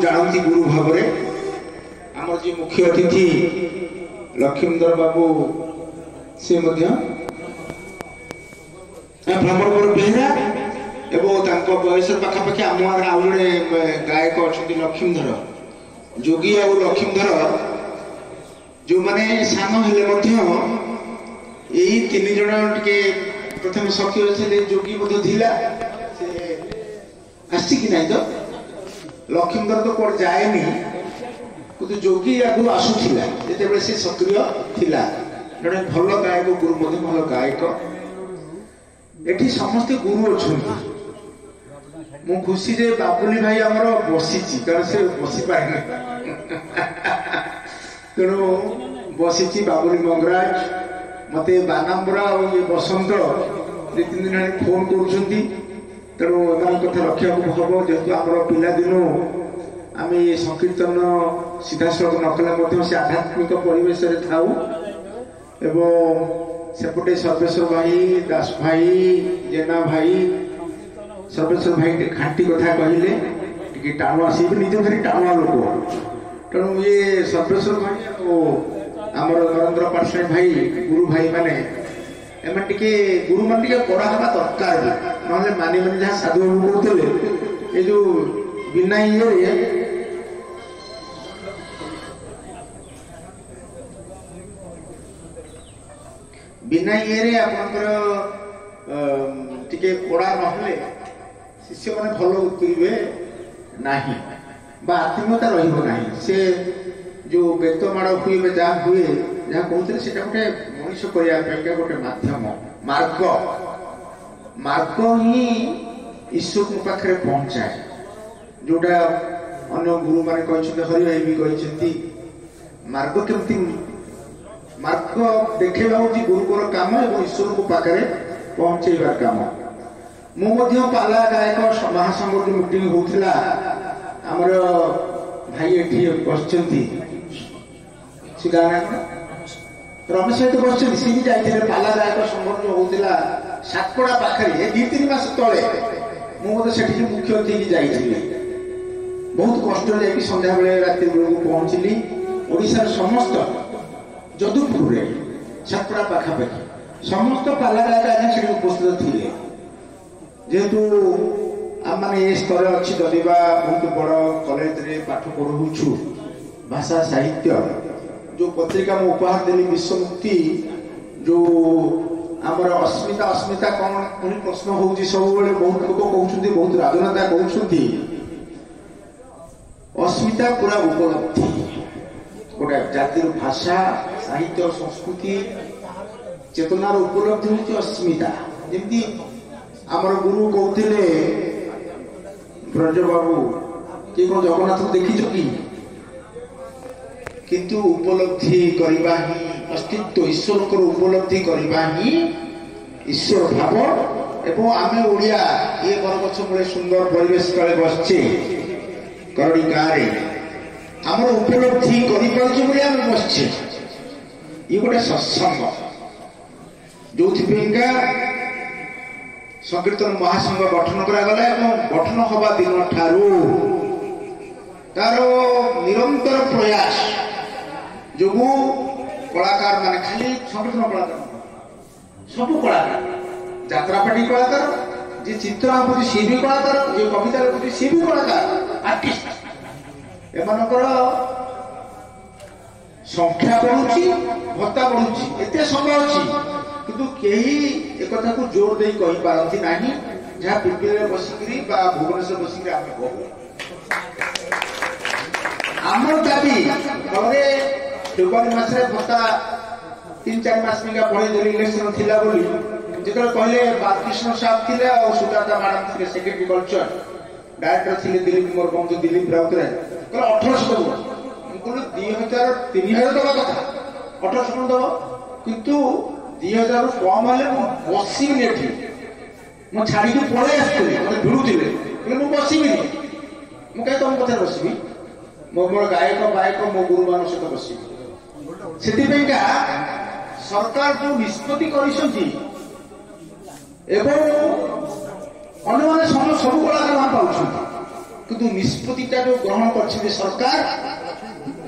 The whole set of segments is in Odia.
जानती गुरु भाव आम जी मुख्य अतिथि लक्ष्मीधर बाबू से भ्रमर बेहरा एवं बयस पाखापाखि आम आउ जे गायक अच्छा लक्ष्मीधर जोगी आ लक्ष्मीधर जो मैंने सान हेले यही तीन जन टे प्रथम सखी अच्छे जोगी आसिक ना तो लक्ष्मीधर तो कौन जाएनि कि जोगी आगु आसूला जिते से सक्रिय थिला जड़े भल गायक गुरु भल गायक एठी समस्ते गुरु अच्छा मु खुशी जे बाबुली भाई आमर बसी कारण से बसी पाए तेणु बसी बाबुली मंगराज मत बानाम्बरा और ये बसंत दु तीन दिन फोन कर तेणु एम कथा रखा हम जेहतु आम पिला दिनू आम संकीर्तन सीधा सड़क नकला से आध्यात्मिक परिवेश था सेपटे सर्वेश्वर भाई दास भाई जेना भाई सर्वेश्वर भाई खांटी कथा कहले टी टाणुआ सी निज भारी टाणुआ लोक तेणु ये सर्वेश्वर भाई आमर नरेंद्र पाटशाही भाई गुरु भाई माने एम टे गुरु मान कड़ा हवा दरकार ना मानी मानी जहाँ साधु बाबू कहते ये जो बिना ये बिना ये आपंकर टिके कड़ा ना शिष्य मैंने भल उतरे ना आत्मीयता रहा से जो बेतमाड़ हुए जहाँ हुए जहाँ कहते से गोटे मनीष करने गोटे मध्यम मार्ग मार्ग ही ईश्वर पाखे पहुंचाए जोटा अन्य गुरु मैंने कहते हरिभाई भी कहते मार्ग केमती मार्ग देखा हूँ गुरुवर काम और ईश्वर को पाखे पहुंचाइबार काम मु पाला गायक महासंघ जो मीटिंग होता आमर भाई एठी बस रमेश सहित बस सी भी जाते पाला गायक संघ जो होता सातपड़ा पाखे दु तीन मास तले मुझे मुख्य अतिथि जाइए बहुत कष्ट जाकि संध्या बेले राति बेलू पहुंचली ओडिशार समस्त जदुपुर सातपड़ा पाखापाखि समस्त पाला गायक आज से उपस्थित थे जेहेतु आम मैंने ये स्तर अच्छी जदिबा बहुत बड़ कॉलेज रे पाठ पढ़ु भाषा साहित्य जो पत्रिका में उपहार देली विश्वमुक्ति जो आमर अस्मिता अस्मिता कौन पुणी प्रश्न होउची सब बेले बहुत लोग कहउछन्ती बहुत राजनेता कहउछन्ती अस्मिता पूरा उपलब्धि गोटे जातिर भाषा साहित्य संस्कृति चेतनार उपलब्धि होउची अस्मिता जेमती आमर गुरु कहते ब्रज बाबू कि कौन जगन्नाथ देखी कि किंतु उपलब्धि करवा ही अस्तित्व ईश्वर को उपलब्धि करवा ही ईश्वर भाव एवं आमे ओडिया ये बरगछ मूले सुंदर परिवेश तले बसचे करड़ी गाँव आम उपलब्धि कर बसचे ये गोटे सत्संग जो संकीर्तन महासंघ गठन करागला गठन हवा दिन ठारू तार निरंतर प्रयास जो कलाकार माने खाली संकीर्तन कलाकार सब कलाकार यात्रापाटी कलाकार जी चित्र आंकुची सी भी कलाकार जी कविता लिखुची सी भी कलाकार आर्टिस्ट एमानकर संख्या बढ़ुची भत्ता बढ़ुची एते समय अच्छी किंतु कहीं एक कथा को जोर दे कही पारती नहीं जहाँ पिपिले बसिकी भुवनेश्वर बसिकी आम कहू आमर दाबी घरे फेब्रुआरी मासरे भत्ता 3-4 मास में पढ़े इलेक्शन थिला बोली जो कहले बालकृष्ण साहब थे और सुजाता मैडम थे सेक्रेटरी कल्चर डायरेक्टर थे दिलीप मोर बंधु दिलीप राउतराय कहले 1800 दब 2000 दवा कथा 1800 दब किंतु 2000 कम हेल्ले बसबी एठी मु छाड़ी पड़े आसती मतलब भिड़ुले मुझे बसबी मुझे तुम कथा बसबी मोर गायक गायक मो गुरु मान सहित बसबी से सरकार जो निष्पत्ति कर सब कलाकार पाँच किंतु निष्पत्तिटा जो ग्रहण कर सरकार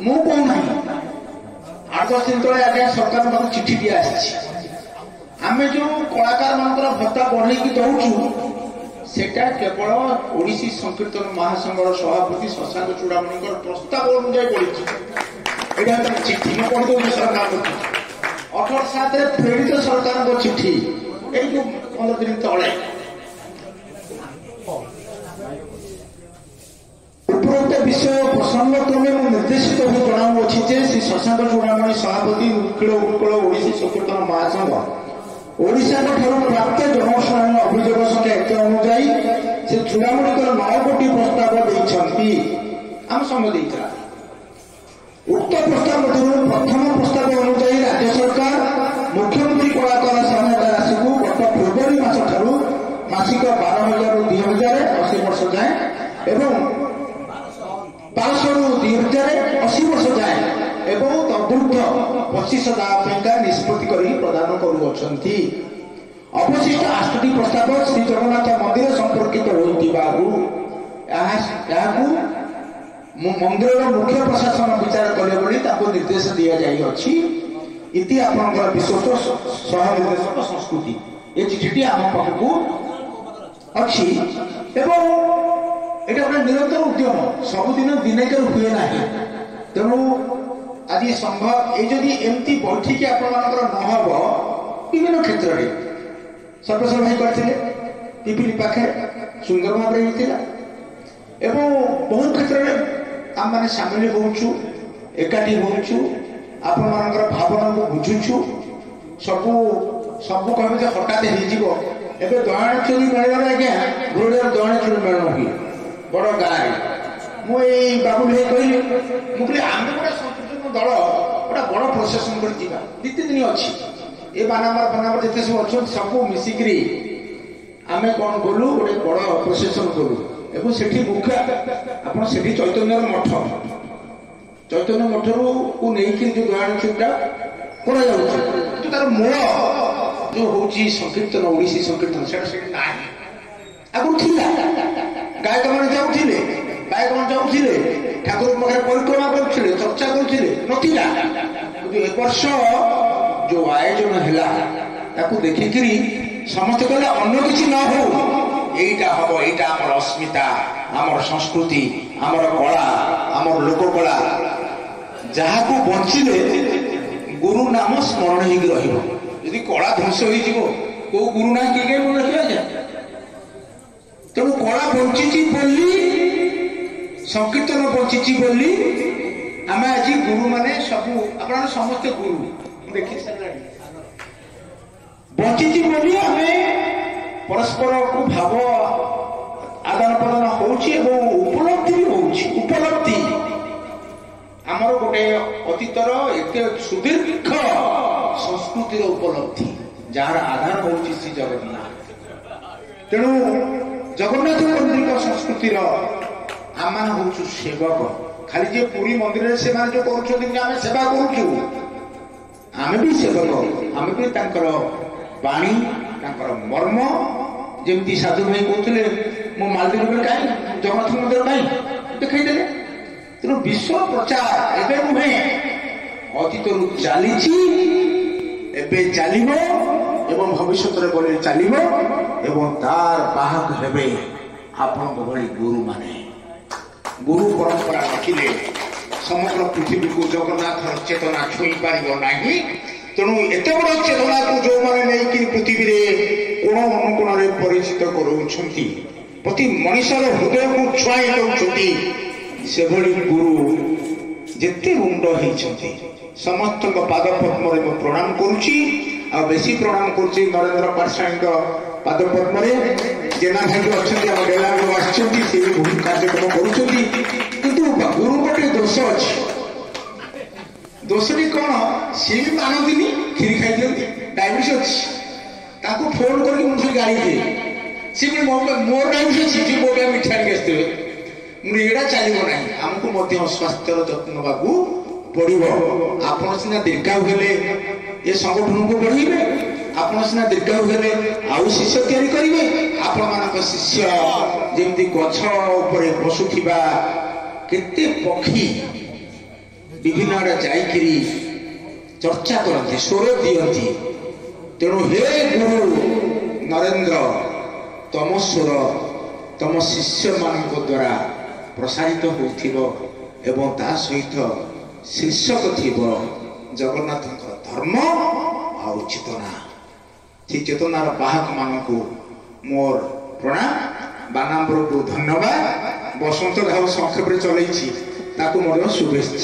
मु कहूना 8-10 दिन तले आगे सरकार पाक चिठी दिया आम जो कलाकार मान भत्ता बढ़े दौचु सेटा केवल ओडिसी संकीर्तन महासंघर सभापति शशांक चूड़ामणि प्रस्ताव अनुजाई पड़ी चिठी में पढ़ी दौर सरकार 18/7 प्रेरित सरकार चिठी ये जो 15 दिन तले उपरोक्त विषय प्रसंग क्रमे निर्देशित हो जनाऊँगी श्री शशांक चूड़ामणि सभापति उत्कल ओडिसी संकीर्तन महासंघ ओडिशा प्राप्त जनशुणाणी अभियोग संख्या 1 अनुजाई से चूड़ामणि 9 कोटी प्रस्ताव देती आम समय देता उक्त प्रस्ताव मध्य प्रथम प्रस्ताव अनुजाई राज्य सरकार मुख्यमंत्री कलाकार सहायता राशि को गत फेब्रुआरी मास ठारू मासिक 12,000 ରୁ 2,000 80 वर्ष जाए एवं 500 ରୁ 2,000 80 वर्ष जाए एवं तदूर्ध 25,000 निष्पत्ति कर प्रदान करुँच अवशिष्ट 8टी प्रस्ताव श्री जगन्नाथ मंदिर संपर्कित मंदिर मुख्य प्रशासन विचार करे निर्देश दि जाइए इति आपंकर विश्वस्त सह निर्देशक संस्कृति ये चिठी आम पाखक अच्छी एवं ये निरंतर उद्यम सबुदिन दिनेक हुए ना तेणु आज संघ ये एमती बैठिकी आपंकर नहब विभिन्न क्षेत्र में सर्वेश्वर भाई करते पिपिली पाखे सुंदर भाव एवं बहुत क्षेत्र में आम मैंने सामिल होचु एकाठी होचु आपण मानकर भावना को बुझुचु सबू सब कहे हठात हो दयाण चोरी मिलने आज्ञा गुरुदेव दयाण चोरी मिलन हुए बड़ गाँव मुझे बाबू भाई कहली मुझे आम गोटे संकीर्तन दल गोटे बड़ प्रोसेसन कर 2-3 दिन अच्छी ये बानामर जिते सब अच्छा सब मिसिकी आम कौन गलु गोटे बड़ प्रोसेसन कलु एवं से मुख्य आप चैतन्य मठ चैतन्य मठर को लेकिन जो दयाण चोरीटा तार मूल जो हूँ संकीर्तन ओडिसी संकीर्तन से आगुरी थिला गायक मैंने जाऊे गायक मैंने जाऊे ठाकुर पाखे परिक्रमा करुले चर्चा करुले नथिला ए वर्ष जो आयोजन है देखिक समस्त कहले अन्य किसी न हो यहीटा हम यहीटा आम अस्मिता आम संस्कृति आमर कला आमर लोककला जहाँ को बंचिले गुरु नाम स्मरण हो रही कला ध्वंस हो गुरु ना किए मन रखा जाए तेणु कला बंची बोली संकीर्तन बंची बोली आम आज गुरु माने सबू आप समस्ते गुरु देखी सारे बंची बोली आम परस्पर को भाव आदान प्रदान उपलब्धि भी उपलब्धि आमर गोटे अतीतर एक सुदीर्घ संस्कृतिर उपलब्धि जार आधार हूँ श्री जगन्नाथ तेणु जगन्नाथ मंदिर संस्कृतिर आम हूँ सेवक खाली जे पुरी मंदिर से जो कर सेवा करुचु आम भी सेवक आम भी बाणी मर्म जमी साधु भाई कहते मो मालदीव कहीं जगन्नाथ मंदिर कहीं देखते तेणु विश्व प्रचार एवं नुहे अतीत चली चलो एवं भविष्य गले चलो एवं तार बाहक हे आपण भली गुरु माने गुरु परंपरा रखिले समग्र पृथ्वी को जगन्नाथ चेतना छुई पार नहीं तेणु एत बड़ चेतना को जो मैंने नहीं पृथ्वी कोण अनुकोण परिचित करोति प्रति मनुष्यर हृदय को छुआई दौरान से भली गुरु जिते रुंड होती समस्त पाद पद्म प्रणाम करुच्ची बेसी प्रणाम करुच्ची नरेंद्र पाठशाही पाद पद्म जेना भाई अच्छा डेला बहुत कार्यक्रम कर गुरु गोटे दोष अच्छी दोषटी कौन सी भी मानती क्षीरी खाई दिखती डायबिटीज अच्छी फोन करके मुझे गाड़ी दिए सी मोर डायबिटीज अच्छी मो पे मिठा आसते मुझे यहाँ चलो ना आमको स्वास्थ्य जत्न पड़ो आप सीना दीर्घायु हेले ये संगठन को बढ़े ଆପଣ ସିନା ଦୀର୍ଘାୟୁ ହେଲେ ଆଉ ଶିଷ୍ୟ ତିଆରି କରିବେ। ଆପଣମାନଙ୍କ ଶିଷ୍ୟ ଯେମିତି ଗଛ ଉପରେ ବସୁଥିବା କେତେ ପକ୍ଷୀ ବିଭିନ୍ନ ଆଡେ ଯାଇକିରି ଚର୍ଚ୍ଚା କରନ୍ତି, ସ୍ୱର ଦିଅନ୍ତି। ତେଣୁ ହେ ଗୁରୁ ନରେନ୍ଦ୍ର, ତମ ସ୍ୱର ତମ ଶିଷ୍ୟମାନଙ୍କ ଦ୍ୱାରା ପ୍ରସାରିତ ହେଉଥିବ ଏବଂ ତା ସହିତ ଶୀର୍ଷକ ଥିବ ଜଗନ୍ନାଥଙ୍କର ଧର୍ମ ଆଉ ଚେତନା। ସେ ଚେତନାର ବାହକମାନଙ୍କୁ ମୋର ପ୍ରଣାମ, ବାନାମ୍ବରକୁ ଧନ୍ୟବାଦ। ବସନ୍ତ ଘାଉ ସଂକ୍ଷେପରେ ଚଲେଇଛି, ତାକୁ ମୋର ଶୁଭେଚ୍ଛା।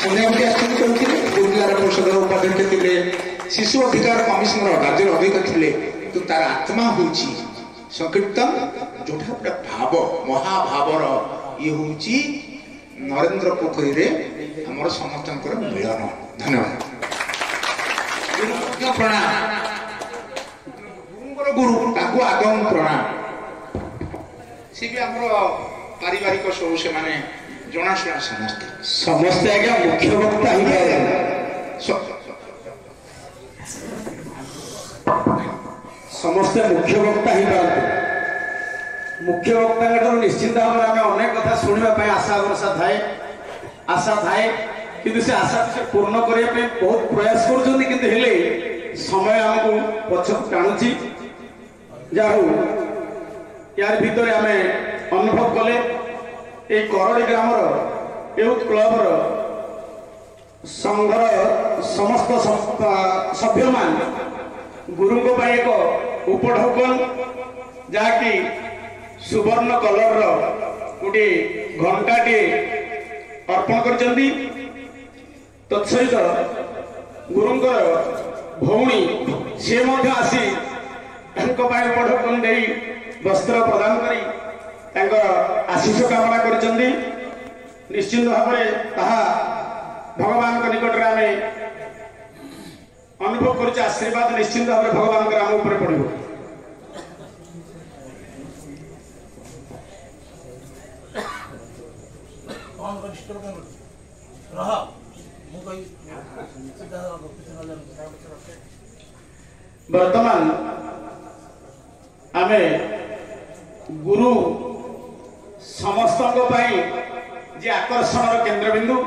ସନ୍ଧ୍ୟାବତୀ ଆଶ୍ଚର୍ଯ୍ୟ କରିଥିଲେ, ଜିଲ୍ଲାର ପରିଷଦର ଉପାଧ୍ୟକ୍ଷ ଥିଲେ, ଶିଶୁ ଅଧିକାର କମିଶନର ରାଜ୍ୟର ଅଧିକାରୀ ଥିଲେ। କିନ୍ତୁ ତାର ଆତ୍ମା ହେଉଛି ସଂକୀର୍ତ୍ତନ, ଯୋଉଟା ଗୋଟେ ଭାବ, ମହାଭାବର ଇଏ ହେଉଛି ନରେନ୍ଦ୍ର ପୋଖରୀରେ ଆମର ସମସ୍ତଙ୍କର ମିଳନ। ଧନ୍ୟବାଦ। ପ୍ରଣାମ। ଗୁରୁଙ୍କର ଗୁରୁ, ତାକୁ ଆଗମ ପ୍ରଣାମ। ସେ ବି ଆମର ପାରିବାରିକ ସବୁ, ସେମାନେ ଜଣାଶୁଣା ସମସ୍ତେ ସମସ୍ତେ ଆଜ୍ଞା ମୁଖ୍ୟ ବକ୍ତା ହେଇପାରିବେ। ସମସ୍ତେ ମୁଖ୍ୟ ବକ୍ତା ହେଇପାରନ୍ତି। ମୁଖ୍ୟ ବକ୍ତାଙ୍କ ଠାରୁ ନିଶ୍ଚିନ୍ତ ଭାବରେ ଆମେ ଅନେକ କଥା ଶୁଣିବା ପାଇଁ ଆଶା ଭରସା ଥାଏ, କିନ୍ତୁ ସେ ଆଶାକୁ ସେ ପୂର୍ଣ୍ଣ କରିବା ପାଇଁ ବହୁତ ପ୍ରୟାସ କରୁଛନ୍ତି। କିନ୍ତୁ ହେଲେ ସମୟ ଆମକୁ ପଛକୁ ଟାଣୁଛି। ଯାହା ହଉ ୟାର ଭିତରେ ଆମେ ଅନୁଭବ କଲେ এই କରଡ଼ି ଗ୍ରାମର ୟୁଥ୍ କ୍ଲବର ସଂଘର ସମସ୍ତ ସଭ୍ୟମାନେ ଗୁରୁଙ୍କ ପାଇଁ ଏକ ଉପଢୌକନ, ଯାହାକି ସୁବର୍ଣ୍ଣ କଲରର ଗୋଟିଏ ଘଣ୍ଟାଟିଏ ଅର୍ପଣ କରିଛନ୍ତି। ତତ୍ସହିତ ଗୁରୁଙ୍କର ଭଉଣୀ ସେ ମଧ୍ୟ ଆସି ତାଙ୍କ ପାଇଁ ଉପଢୌକନ ଦେଇ ବସ୍ତ୍ର ପ୍ରଦାନ କରି ତାଙ୍କର ଆଶୀଷ କାମନା କରିଛନ୍ତି। ନିଶ୍ଚିନ୍ତ ଭାବରେ ତାହା ଭଗବାନଙ୍କ ନିକଟରେ ଆମେ ଅନୁଭବ କରୁଛେ। ଆଶୀର୍ବାଦ ନିଶ୍ଚିନ୍ତ ଭାବରେ ଭଗବାନଙ୍କର ଆମ ଉପରେ ପଡ଼ିବ। ବର୍ତ୍ତମାନ ଆମେ ଗୁରୁ ସମସ୍ତଙ୍କ ପାଇଁ ଯେ ଆକର୍ଷଣର କେନ୍ଦ୍ରବିନ୍ଦୁ,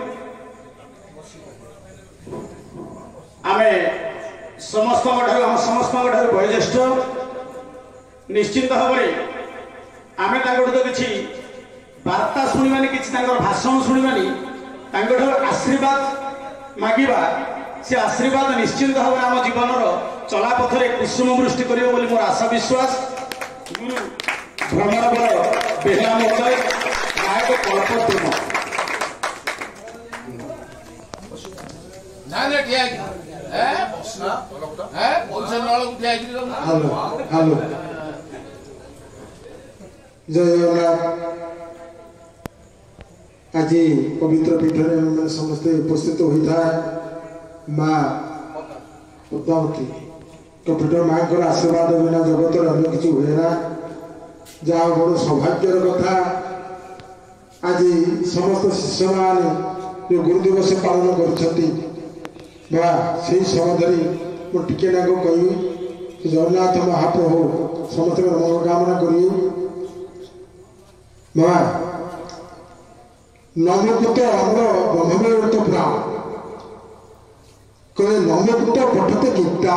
ଆମେ ସମସ୍ତଙ୍କ ଠାରୁ ବয়োଜ୍ୟେଷ୍ଠ। ନିଶ୍ଚିନ୍ତ ଭାବରେ ଆମେ ତାଙ୍କଠୁ ତ କିଛି ବାର୍ତ୍ତା ଶୁଣିବାନି, କିଛି ତାଙ୍କର ଭାଷଣ ଶୁଣିବାନି, ତାଙ୍କଠାରୁ ଆଶୀର୍ବାଦ ମାଗିବା। ସେ ଆଶୀର୍ବାଦ ନିଶ୍ଚିନ୍ତ ଭାବରେ ଆମ ଜୀବନର ଚଲାପଥରେ କୁସୁମ ବୃଷ୍ଟି କରିବ ବୋଲି ମୋର ଆଶା ବିଶ୍ୱାସ। ଗୁରୁ ଭ୍ରମଣ ବଳ ବେହେରା ମହୋଦୟ, ନାୟକ କଳ୍ପଦ୍ରୁମ। ଜୟ ଜଗନ୍ନାଥ। ଆଜି ପବିତ୍ର ପୀଠରେ ଆମେ ସମସ୍ତେ ଉପସ୍ଥିତ ହୋଇଥାଏ। ମା ପଦ୍ମାବତୀ ପୀଠ ମାଙ୍କର ଆଶୀର୍ବାଦ ବିନା ଜଗତରେ ଅନ୍ୟ କିଛି ହୁଏ ନା। ଯାହା ବଡ଼ ସୌଭାଗ୍ୟର କଥା, ଆଜି ସମସ୍ତ ଶିଷ୍ୟମାନେ ଯେଉଁ ଗୁରୁ ଦିବସ ପାଳନ କରୁଛନ୍ତି, ବା ସେହି ସମୟ ଧରି ମୁଁ ଟିକେ ନାକୁ କହିବି, ଜଗନ୍ନାଥ ମହାପ୍ରଭୁ ସମସ୍ତଙ୍କର ମଙ୍ଗଳ କାମନା କରିବି। ମା ନମୋପୁତ ଆମର ବ୍ରହ୍ମବୈବର୍ତ ପୁରାଣ କହିଲେ, ନମୋପୁତ ପଠତେ ଗୀତା,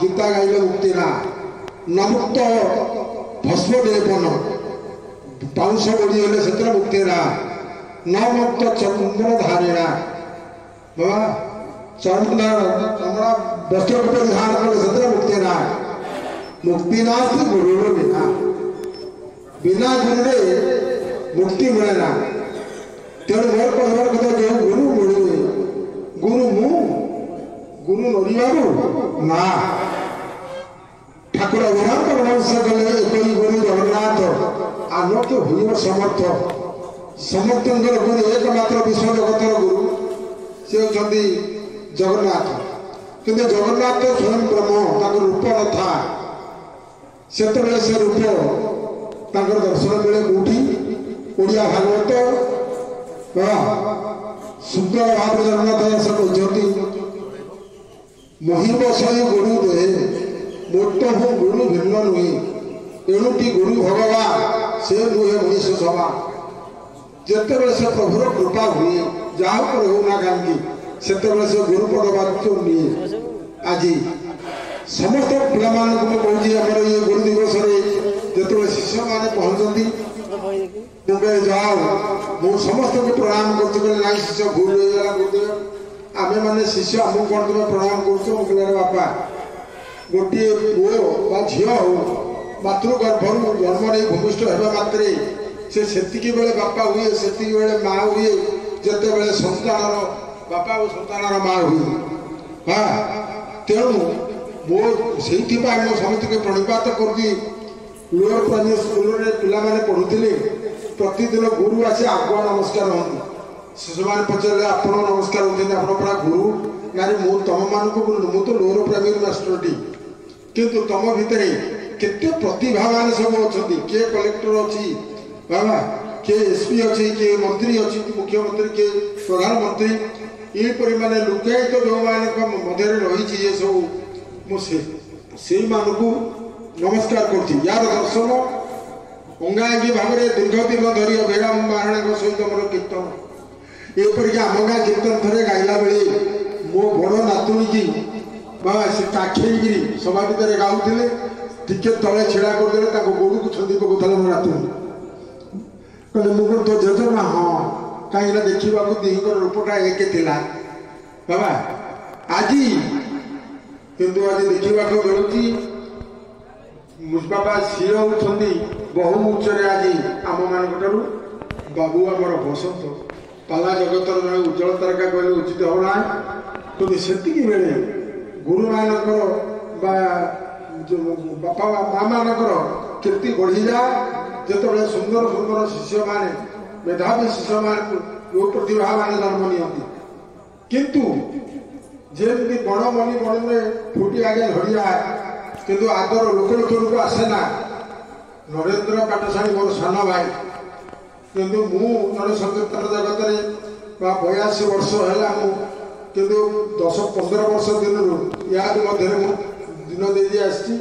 ଗୀତା ଗାଇଲେ ମୁକ୍ତି ନା। ନମୁକ୍ତ ଭସ୍ମ ଲେପନ, ପାଉଁଶ ବଡ଼ି ହେଲେ ସେଥିରେ ମୁକ୍ତି ନା। ନମୁକ୍ତ ଚନ୍ଦ୍ର ଧାରିଣା, ବାବା ଚନ୍ଦ୍ର ଚମଡ଼ା ବସ୍ତ୍ର ରୂପେ ଧାରଣ କଲେ ସେଥିରେ ମୁକ୍ତି ନା। ମୁକ୍ତି ନାସ୍ତି ଗୁରୁର ବିନା, ବିନା ଗୁରୁରେ ମୁକ୍ତି ମିଳେ ନା। ତେଣୁ ମୋର କହିବାର କଥା, ଯେଉଁ ଗୁରୁ ମିଳିବେ, ଗୁରୁ ମୁଁ, ଗୁରୁ ନରିବାକୁ ନା। ଠାକୁର ଅଭିରାମ ବଂଶ କଲେ ଏକଇ ଗୁରୁ ଜଗନ୍ନାଥ, ଆଲୋକ ହୋଇବ ସମର୍ଥ। ସମସ୍ତଙ୍କର ଗୁରୁ ଏକମାତ୍ର ବିଶ୍ୱ ଜଗତର ଗୁରୁ ସେ ହେଉଛନ୍ତି ଜଗନ୍ନାଥ। କିନ୍ତୁ ଜଗନ୍ନାଥ ସ୍ୱୟଂ ବ୍ରହ୍ମ, ତାଙ୍କର ରୂପ ନଥାଏ। ସେତେବେଳେ ସେ ରୂପ ତାଙ୍କର ଦର୍ଶନ ମିଳେ କୋଉଠି? ଓଡ଼ିଆ ଭାଗବତ ସୁନ୍ଦର ଭାବରେ ଜଗନ୍ନାଥ ଦାସ କହିଛନ୍ତି, ମହିବସୟ ଗୁରୁ ଦେ ମୋଟ ହୁ ଗୁରୁ ଭିନ୍ନ ନୁହେଁ ଏଣୁଟି ଗୁରୁ ଭଗବାନ ସେ ନୁହେଁ ମଣିଷ ସଭା। ଯେତେବେଳେ ସେ ପ୍ରଭୁର କୃପା ହୁଏ ଯାହା ଉପରେ ହେଉନା କାହିଁକି ସେତେବେଳେ ସେ ଗୁରୁ ପଦ ବାକ୍ୟ ନିଏ। ଆଜି ସମସ୍ତ ପିଲାମାନଙ୍କୁ ମୁଁ କହୁଛି ଆମର ଇଏ ଗୁରୁ ଦିବସରେ ଯେତେବେଳେ ଶିଷ୍ୟମାନେ ପହଞ୍ଚନ୍ତି ତୁମେ ଯାଅ ମୁଁ ସମସ୍ତଙ୍କୁ ପ୍ରଣାମ କରୁଛି କହିଲେ ନାଇଁ ଶିଷ୍ୟ ଭୁଲ ହେଇଗଲା ଗୁରୁଦେବ ଆମେମାନେ ଶିଷ୍ୟ ଆମକୁ କ'ଣ ତୁମେ ପ୍ରଣାମ କରୁଛ? ମୁଁ କହିଲେ ବାପା ଗୋଟିଏ ପୁଅ ବା ଝିଅ ହଉ ମାତୃଗର୍ଭରୁ ଜନ୍ମ ନେଇ ଭୂମିଷ୍ଠ ହେବା ମାତ୍ରେ ସେ ସେତିକି ବେଳେ ବାପା ହୁଏ ସେତିକି ବେଳେ ମା ହୁଏ ଯେତେବେଳେ ସନ୍ତାନର ବାପା ଓ ସନ୍ତାନର ମା ହୁଏ। ହଁ ତେଣୁ ମୋ ସେଇଥିପାଇଁ ମୁଁ ସମସ୍ତଙ୍କୁ ପ୍ରଣିପାତ କରୁଛି। ଲୋୟର ପ୍ରାଇମେରୀ ସ୍କୁଲରେ ପିଲାମାନେ ପଢ଼ୁଥିଲେ ପ୍ରତିଦିନ ଗୁରୁ ଆସି ଆଗୁଆ ନମସ୍କାର ହୁଅନ୍ତି। ଶିଶୁମାନେ ପଚାରିଲେ ଆପଣ ନମସ୍କାର ହୁଅନ୍ତି ଆପଣ ପୁରା ଗୁରୁ? ନାଇଁ ମୁଁ ତମମାନଙ୍କୁ ମୁଁ ତ ଲୋୟର ପ୍ରାଇମେରୀ ମାଷ୍ଟରଟି କିନ୍ତୁ ତମ ଭିତରେ କେତେ ପ୍ରତିଭାମାନେ ସବୁ ଅଛନ୍ତି। କିଏ କଲେକ୍ଟର ଅଛି ବାବା କିଏ ଏସ୍ପି ଅଛି କିଏ ମନ୍ତ୍ରୀ ଅଛି ମୁଖ୍ୟମନ୍ତ୍ରୀ କିଏ ପ୍ରଧାନମନ୍ତ୍ରୀ ଏହିପରି ମାନେ ଲୁକାୟିତ ଯେଉଁମାନଙ୍କ ମଧ୍ୟରେ ରହିଛି ଏସବୁ ମୁଁ ସେଇମାନଙ୍କୁ ନମସ୍କାର କରୁଛି। ୟାର ଦର୍ଶନ ଅଙ୍ଗାଙ୍ଗୀ ଭାବରେ ଦୀର୍ଘ ଦିନ ଧରି ଅଭେରା ମହାରାଣାଙ୍କ ସହିତ ମୋର କୀର୍ତ୍ତନ ଏପରିକି ଆମ ଗାଁ କୀର୍ତ୍ତନ ଥରେ ଗାଇଲା ବେଳେ ମୋ ବଡ଼ ନାତୁଣୀକି ବାବା ସେ କାଖେଇକିରି ସଭା ଭିତରେ ଗାଉଥିଲେ ଟିକେ ତଳେ ଛିଡ଼ା କରିଦେଲେ ତାଙ୍କ ଗୋଡ଼କୁ ଛନ୍ଦି ପକାଉଥିଲା ମୋ ନାତୁଣୀ କହିଲେ ମୁଁ କ'ଣ ତୋ ଜେଜେମା? ହଁ କାହିଁକିନା ଦେଖିବାକୁ ଦିହିଙ୍କର ରୂପଟା ଏକ ଥିଲା ବାବା। ଆଜି କିନ୍ତୁ ଆଜି ଦେଖିବାକୁ ମିଳୁଛି ବାବା ସିଏ ହେଉଛନ୍ତି ବହୁ ଉଚ୍ଚରେ ଆଜି ଆମମାନଙ୍କ ଠାରୁ। ବାବୁ ଆମର ବସନ୍ତ ପାଲା ଜଗତର ଜଣେ ଉଜ୍ଜଳ ତାରକା କହିଲେ ଉଚିତ ହେବ ନାହିଁ କିନ୍ତୁ ସେତିକି ବେଳେ ଗୁରୁମାନଙ୍କର ବା ବାପା ମା ମାନଙ୍କର କୀର୍ତ୍ତି ବଢ଼ିଯାଏ ଯେତେବେଳେ ସୁନ୍ଦର ସୁନ୍ଦର ଶିଷ୍ୟମାନେ ମେଧାବୀ ଶିଷ୍ୟମାନଙ୍କୁ ଯେଉଁ ପ୍ରତିଭାମାନେ ଜନ୍ମ ନିଅନ୍ତି। କିନ୍ତୁ ଯେମିତି ବଣ ମଣି ବଣରେ ଫୁଟି ଆଗେ ଝଡ଼ିଯାଏ କିନ୍ତୁ ଆଦର ଲୋକ ଲୋକଙ୍କୁ ଆସେ ନା। ନରେନ୍ଦ୍ର ପାଟଶାଣୀ ମୋର ସାନ ଭାଇ କିନ୍ତୁ ମୁଁ ଜଣେ ସଂକୀର୍ତ୍ତନ ଜଗତରେ ବା 82 ବର୍ଷ ହେଲା ମୁଁ କିନ୍ତୁ 10-15 ବର୍ଷ ଦିନରୁ ୟାଦ ମଧ୍ୟରେ ମୁଁ ଦିନ ଦେଇ ଆସିଛି।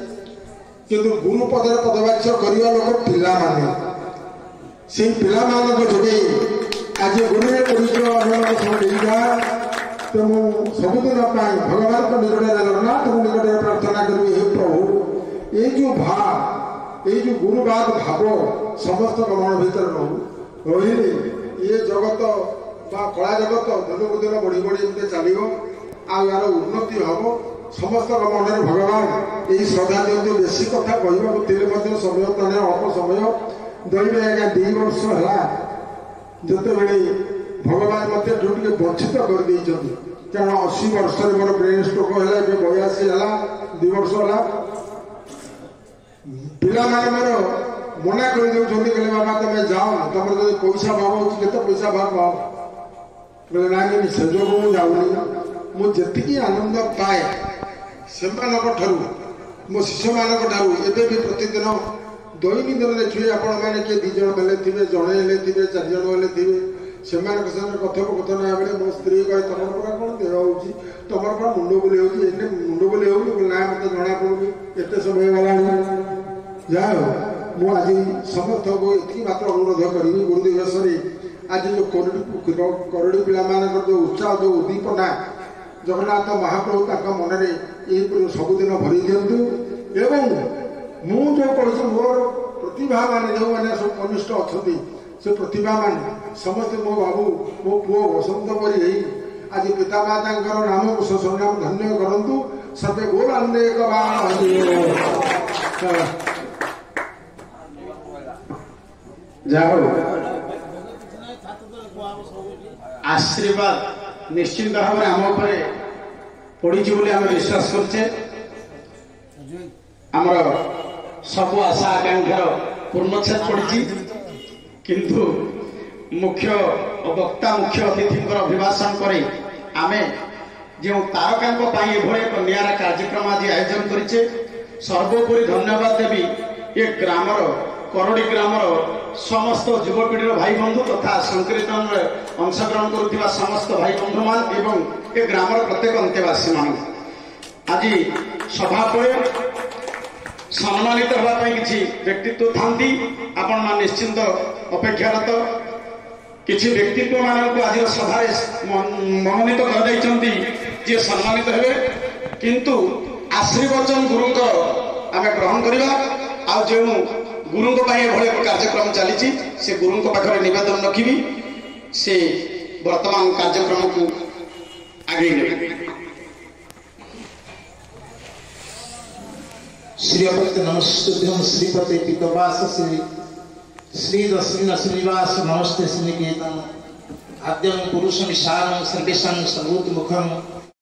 କିନ୍ତୁ ଗୁରୁ ପଦରେ ପଦବାଚ୍ୟ କରିବା ଲୋକ ପିଲାମାନେ ସେଇ ପିଲାମାନଙ୍କ ଯୋଗେ ଆଜି ଗୁରୁରେ ପବିତ୍ର ଦେଇଥା। ତ ମୁଁ ସବୁଦିନ ପାଇଁ ଭଗବାନଙ୍କ ନିକଟରେ ଜଗନ୍ନାଥଙ୍କ ନିକଟରେ ପ୍ରାର୍ଥନା କରିବି ହେ ପ୍ରଭୁ ଏଇ ଯେଉଁ ଭାବ ଏଇ ଯେଉଁ ଗୁରୁବାଦ ଭାବ ସମସ୍ତଙ୍କ ମନ ଭିତରେ ରହିଲେ ଇଏ ଜଗତ ବା କଳା ଜଗତ ଦିନକୁ ଦିନ ବଢ଼ି ବଢ଼ି ଏମିତି ଚାଲିବ ଆଉ ଏହାର ଉନ୍ନତି ହେବ। ସମସ୍ତଙ୍କ ମନରେ ଭଗବାନ ଏହି ଶ୍ରଦ୍ଧା ଦିଅନ୍ତୁ। ବେଶୀ କଥା କହିବାକୁ ଥିଲେ ମଧ୍ୟ ସମୟ ତାହେଲେ ଅଳ୍ପ ସମୟ ଦୈବ ଆଜ୍ଞା 2 ବର୍ଷ ହେଲା ଯେତେବେଳେ ଭଗବାନ ମୋତେ ଟିକେ ବଞ୍ଚିତ କରିଦେଇଛନ୍ତି କାରଣ 80 ବର୍ଷରେ ମୋର ବ୍ରେନ୍ ଷ୍ଟ୍ରୋକ୍ ହେଲା ଏବେ 82 ହେଲା 2 ବର୍ଷ ହେଲା। ପିଲାମାନେ ମୋର ମନା କରିଦେଉଛନ୍ତି କହିଲେ ବାବା ତମେ ଯାଅ ତମର ଯଦି ପଇସା ଭାବ ହେଉଛି କେତେ ପଇସା ଭାବ କହିଲେ ନାଇଁ ସେ ଯୋଗୁଁ ମୁଁ ଯାଉନି। ମୁଁ ଯେତିକି ଆନନ୍ଦ ପାଏ ସେମାନଙ୍କ ଠାରୁ ମୋ ଶିଷ୍ୟମାନଙ୍କ ଠାରୁ ଏବେ ବି ପ୍ରତିଦିନ ଦୈନନ୍ଦିନ ଦେଖିବେ ଆପଣମାନେ କିଏ 2 ଜଣ ହେଲେ ଥିବେ ଜଣେ ହେଲେ ଥିବେ 4 ଜଣ ହେଲେ ଥିବେ ସେମାନଙ୍କ ସାଙ୍ଗରେ କଥୋପକଥନ ହେବେ। ମୋ ସ୍ତ୍ରୀ କହେ ତମର ପୁରା କ'ଣ ଦେହ ହେଉଛି ତମର କ'ଣ ମୁଣ୍ଡ ବୁଲେଇ ହେଉଛି ଏଇନେ ମୁଣ୍ଡ ବୁଲେଇ ହେଉନି ନା ମୋତେ ଜଣାପଡ଼ୁନି ଏତେ ସମୟ ଗଲାଣି। ଯାହା ହଉ ମୁଁ ଆଜି ସମସ୍ତଙ୍କୁ ଏତିକି ମାତ୍ର ଅନୁରୋଧ କରିବି ଗୁରୁ ଦିବସରେ ଆଜି ଯେଉଁ କରଡ଼ି ପିଲାମାନଙ୍କର ଯେଉଁ ଉତ୍ସାହ ଯେଉଁ ଉଦ୍ଦୀପନା ଜଗନ୍ନାଥ ମହାପ୍ରଭୁ ତାଙ୍କ ମନରେ ଏହିପରି ସବୁଦିନ ଭରି ଦିଅନ୍ତୁ। ଏବଂ ମୁଁ ଯେଉଁ କହୁଛି ମୋର ପ୍ରତିଭାମାନେ ଯେଉଁମାନେ ସବୁ କନିଷ୍ଠ ଅଛନ୍ତି ସେ ପ୍ରତିଭାମାନେ ସମସ୍ତେ ମୋ ବାବୁ ମୋ ପୁଅ ବସନ୍ତ ପରି ହେଇ ଆଜି ପିତାମାତାଙ୍କର ନାମ ସ୍ୱନାମ ଧନ୍ୟ କରନ୍ତୁ। ସତେ ଗୌରାନ୍ତେ ଯାହା ହଉ ଆଶୀର୍ବାଦ ନିଶ୍ଚିନ୍ତ ଭାବରେ ଆମ ଉପରେ ପଡ଼ିଛି ବୋଲି ଆମେ ବିଶ୍ୱାସ କରୁଛେ। ଆମର ସବୁ ଆଶା ଆକାଂକ୍ଷାର ପୂର୍ଣ୍ଣଚ୍ଛେଦ ପଡ଼ିଛି କିନ୍ତୁ ମୁଖ୍ୟ ବକ୍ତା ମୁଖ୍ୟ ଅତିଥିଙ୍କର ଅଭିଭାଷଣ ପରେ ଆମେ ଯେଉଁ ତାରକାଙ୍କ ପାଇଁ ଏଭଳି ଏକ ନିଆରା କାର୍ଯ୍ୟକ୍ରମ ଆଜି ଆୟୋଜନ କରିଛେ ସର୍ବୋପରି ଧନ୍ୟବାଦ ଦେବି ଏ ଗ୍ରାମର କରଡ଼ି ଗ୍ରାମର ସମସ୍ତ ଯୁବପିଢ଼ିର ଭାଇ ବନ୍ଧୁ ତଥା ସଂକୀର୍ତ୍ତନରେ ଅଂଶଗ୍ରହଣ କରୁଥିବା ସମସ୍ତ ଭାଇ ବନ୍ଧୁମାନେ ଏବଂ ଏ ଗ୍ରାମର ପ୍ରତ୍ୟେକ ଅନ୍ତେବାସୀମାନଙ୍କୁ आज सभा पर सम्मानित होगापी किसी व्यक्तित्व था आपण मान निश्चिंत अपेक्षारत किसी व्यक्तित्व मानक आज सभा मनोनीत कर सम्मानित हे किंतु आशीर्वचन गुरु आम ग्रहण करवा आ जो गुरु भाई कार्यक्रम चली से गुरु पाखे नवेदन रखी से वर्तमान कार्यक्रम को आगे श्रीपति नमस्तुभ्यं श्रीपति पितवास श्री श्री दक्षिण श्रीनिवास नमस्ते श्रीनिकेतन आद्यं पुरुष विशालं सर्वेषां सर्वोत्मुखं